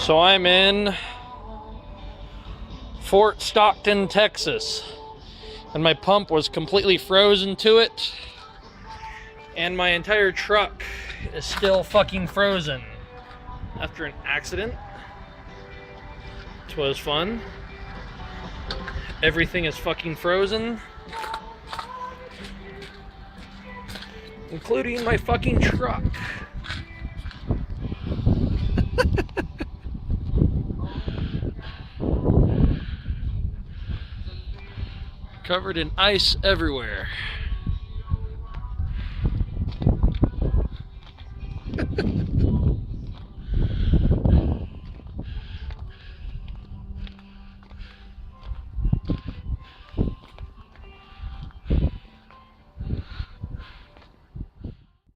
So I'm in Fort Stockton, Texas, and my pump was completely frozen to it, and my entire truck is still fucking frozen after an accident. It was fun. Everything is fucking frozen, including my fucking truck. Covered in ice everywhere.